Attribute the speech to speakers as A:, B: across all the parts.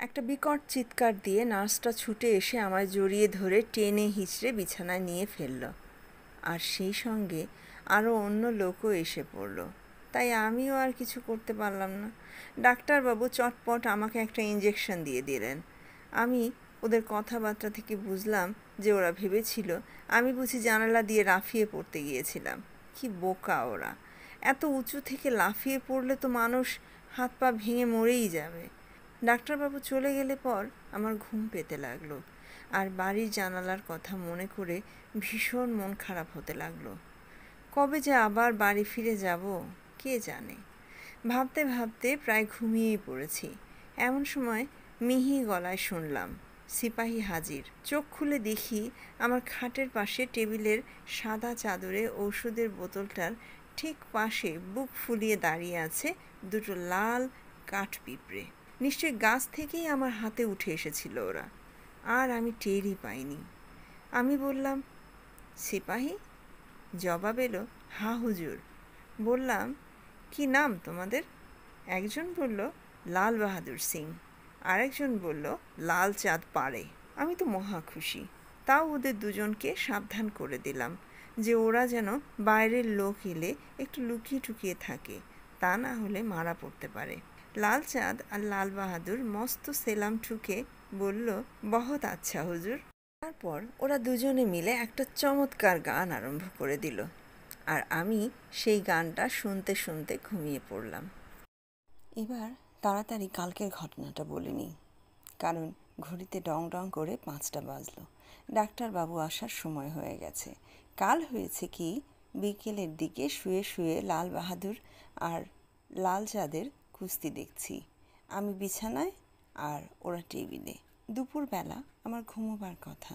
A: একটা বিকট চিৎকার দিয়ে নার্সটা ছুটে এসে আমায় জড়িয়ে ধরে টেনে হিঁচড়ে বিছানায় নিয়ে ফেলল। আর সেই সঙ্গে আরও অন্য লোকও এসে পড়ল। তাই আমিও আর কিছু করতে পারলাম না। ডাক্তারবাবু চটপট আমাকে একটা ইঞ্জেকশন দিয়ে দিলেন। আমি ওদের কথাবার্তা থেকে বুঝলাম যে ওরা ভেবেছিল আমি বুঝি জানালা দিয়ে লাফিয়ে পড়তে গিয়েছিলাম। কি বোকা ওরা! এত উঁচু থেকে লাফিয়ে পড়লে তো মানুষ হাত পা ভেঙে মরেই যাবে। ডাক্তারবাবু চলে গেলে পর আমার ঘুম পেতে লাগলো, আর বাড়ির জানালার কথা মনে করে ভীষণ মন খারাপ হতে লাগলো। কবে যে আবার বাড়ি ফিরে যাব কে জানে। ভাবতে ভাবতে প্রায় ঘুমিয়েই পড়েছি। এমন সময় মিহি গলায় শুনলাম, সিপাহী হাজির। চোখ খুলে দেখি আমার খাটের পাশে টেবিলের সাদা চাদরে ওষুধের বোতলটার ঠিক পাশে বুক ফুলিয়ে দাঁড়িয়ে আছে দুটো লাল কাঠ পিঁপড়ে। নিশ্চয়ই গাছ থেকেই আমার হাতে উঠে এসেছিল ওরা, আর আমি টেরই পাইনি। আমি বললাম, সিপাহী? জবাব এলো, হা হুজুর। বললাম, কি নাম তোমাদের? একজন বলল, লাল বাহাদুর সিং। আরেকজন বলল, লাল চাঁদ পাড়ে। আমি তো মহা খুশি। তাও ওদের দুজনকে সাবধান করে দিলাম যে ওরা যেন বাইরের লোক এলে একটু লুকিয়ে টুকিয়ে থাকে, তা না হলে মারা পড়তে পারে। লাল চাঁদ আর লাল বাহাদুর মস্ত সেলাম ঠুকে বলল, বহুত আচ্ছা হুজুর। তারপর ওরা দুজনে মিলে একটা চমৎকার গান আরম্ভ করে দিল, আর আমি সেই গানটা শুনতে শুনতে ঘুমিয়ে পড়লাম। এবার তাড়াতাড়ি কালকের ঘটনাটা বলিনি, কারণ ঘড়িতে ডং ডং করে 5টা বাজলো। ডাক্তারবাবু আসার সময় হয়ে গেছে। কাল হয়েছে কি, বিকেলের দিকে শুয়ে শুয়ে লাল বাহাদুর আর লাল চাঁদের কুস্তি দেখছি। আমি বিছানায় আর ওরা টেবিলে। দুপুরবেলা আমার ঘুমোবার কথা,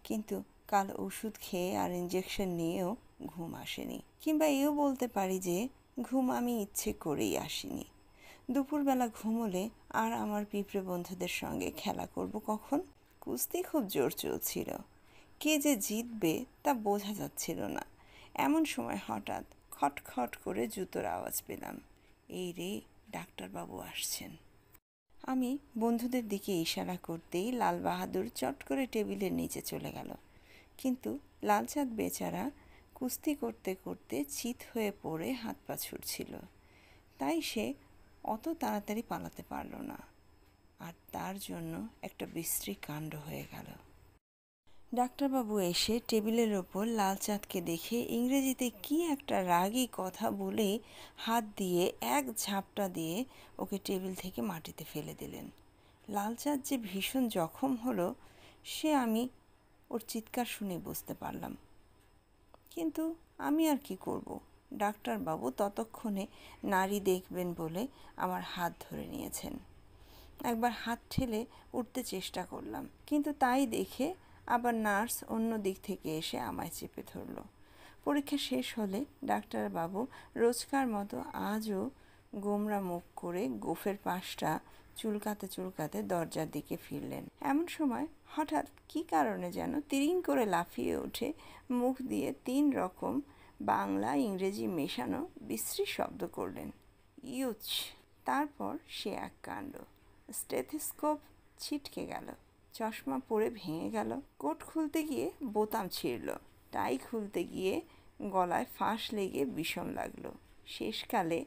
A: কিন্তু কাল ওষুধ খেয়ে আর ইঞ্জেকশন নিয়েও ঘুম আসেনি। কিংবা এও বলতে পারি যে ঘুম আমি ইচ্ছে করেই আসিনি। দুপুরবেলা ঘুমোলে আর আমার পিঁপড়ে বন্ধুদের সঙ্গে খেলা করব কখন? কুস্তি খুব জোর চলছিল। কে যে জিতবে তা বোঝা যাচ্ছিল না। এমন সময় হঠাৎ খটখট করে জুতোর আওয়াজ পেলাম। এই রে, ডাক্তারবাবু আসছেন। আমি বন্ধুদের দিকে ইশারা করতেই লাল বাহাদুর চট করে টেবিলের নিচে চলে গেল। কিন্তু লালচাঁদ বেচারা কুস্তি করতে করতে চিত হয়ে পড়ে হাত পা ছুটছিল, তাই সে অত তাড়াতাড়ি পালাতে পারল না, আর তার জন্য একটা বিশ্রী কাণ্ড হয়ে গেল। ডাক্তারবাবু এসে টেবিলের ওপর লালচাঁদকে দেখে ইংরেজিতে কি একটা রাগী কথা বলে হাত দিয়ে এক ঝাপটা দিয়ে ওকে টেবিল থেকে মাটিতে ফেলে দিলেন। লালচাঁদ যে ভীষণ জখম হলো সে আমি ওর চিৎকার শুনে বুঝতে পারলাম। কিন্তু আমি আর কি করব? ডাক্তারবাবু ততক্ষণে নাড়ি দেখবেন বলে আমার হাত ধরে নিয়েছেন। একবার হাত ঠেলে উঠতে চেষ্টা করলাম, কিন্তু তাই দেখে আবার নার্স অন্য দিক থেকে এসে আমায় চেপে ধরল। পরীক্ষা শেষ হলে ডাক্তারবাবু রোজকার মতো আজও গোমরা মুখ করে গোফের পাশটা চুলকাতে চুলকাতে দরজার দিকে ফিরলেন। এমন সময় হঠাৎ কী কারণে যেন তিরিং করে লাফিয়ে উঠে মুখ দিয়ে 3 রকম বাংলা ইংরেজি মেশানো বিশ্রী শব্দ করলেন, ইউচ। তারপর সে এক কাণ্ড। স্টেথোস্কোপ ছিটকে গেল, চশমা পরে ভেঙে গেল, কোট খুলতে গিয়ে বোতাম ছিঁড়ল, টাই খুলতে গিয়ে গলায় ফাঁস লেগে বিষম লাগলো, শেষকালে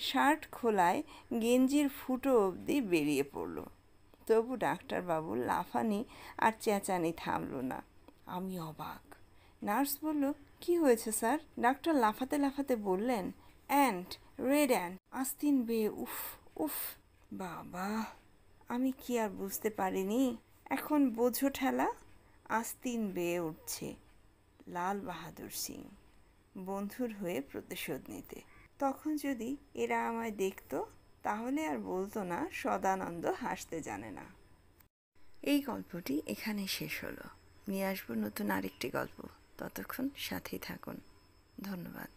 A: শার্ট খোলায় গেঞ্জির ফুটো অবধি বেরিয়ে পড়ল। তবু ডাক্তারবাবুর লাফানি আর চেঁচানি থামল না। আমি অবাক। নার্স বলল, কি হয়েছে স্যার? ডাক্তার লাফাতে লাফাতে বললেন, অ্যান্ট, রেড অ্যান্ট, আস্তিন বেয়ে, উফ উফ। বাবা, আমি কি আর বুঝতে পারিনি? এখন বোঝো ঠেলা, আস্তিন বেয়ে উঠছে লাল বাহাদুর সিং বন্ধুর হয়ে প্রতিশোধ নিতে। তখন যদি এরা আমায় দেখতো তাহলে আর বলতো না সদানন্দ হাসতে জানে না। এই গল্পটি এখানে শেষ হলো। নিয়ে আসবো নতুন আরেকটি গল্প। ততক্ষণ সাথেই থাকুন। ধন্যবাদ।